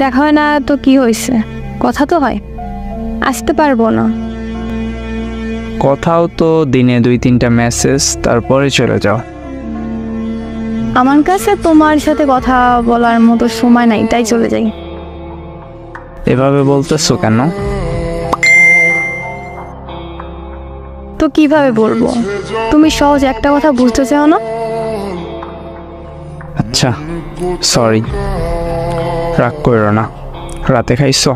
দেখা হয় না তো কি হয়েছে, কথা তো হয়। আসতে পারবো না। কথাও তো দিনে 2-3টা মেসেজ, তারপরে চলে যাও। আমার কাছে তোমার সাথে কথা বলার মতো সময় নাই, তাই চলে যাই। এভাবে বলতেছো কেন? তো কিভাবে বলবো? তুমি সহজ একটা কথা বুঝতে চাও না। আচ্ছা সরি, রাগ করো না। রাতে খাইছো?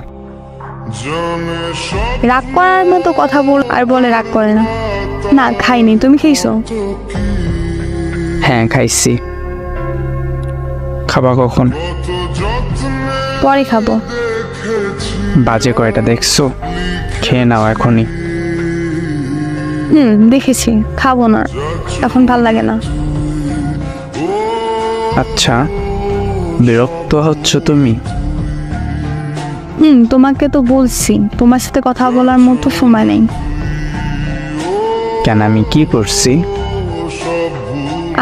রাগ করার মতো কথা বল আর বলে রাগ করে না। না খাইনি, তুমি খেয়েছো? হ্যাঁ খাইছি। খাবা কখন? পরে খাবো। বাজে কয়টা দেখছো? খেয়ে নাও এখনই। দেখেছি, খাবো না, এখন ভাল লাগে না। আচ্ছা বিরক্ত হচ্ছ তুমি? তোমাকে তো বলছি তোমার সাথে কথা বলার মতো সময় নেই। কেন, আমি কি করছি?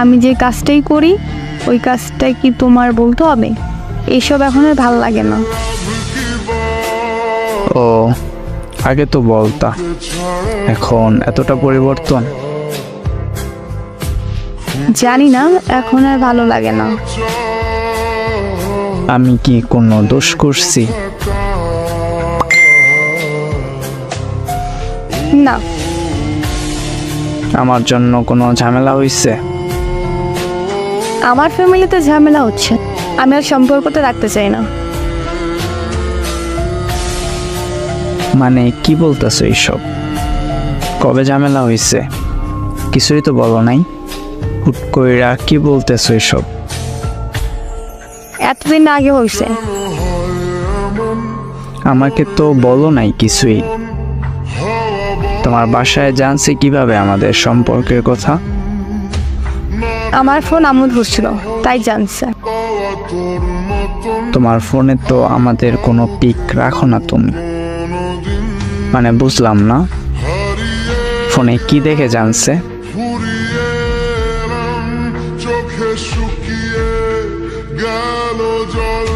আমি যে কাজটাই করি ওই কাজটাই কি তোমার বলতে হবে? এইসব এখন আর ভাল লাগে না। ও আগে তো বলতা, এখন এতটা পরিবর্তন? জানি না, এখন আর ভালো লাগে না। আমি কি কোনো দোষ করছি? না। আমার জন্য কোনো ঝামেলা হয়েছে? আমার ফ্যামিলিতে ঝামেলা হচ্ছে, আমি আর সম্পর্কটা রাখতে চাই না। মানে কি বলতেছো এইসব? কবে ঝামেলা হয়েছে? কিছুই তো বলো নাই। হুট কইরা কি বলতেছো এসব? এতদিন আগে হয়েছে। আমাকে তো বলো নাই কিছুই। তোমার বাসায় জানছে কিভাবে আমাদের সম্পর্কের কথা? আমার ফোন আম্মু ধরছিল, তাই জানছে। তোমার ফোনে তো আমাদের কোনো পিক রাখো না তুমি। মানে বুঝলাম না, ফোনে কি দেখে জানছে? চোখে শুকিয়ে গেল জল।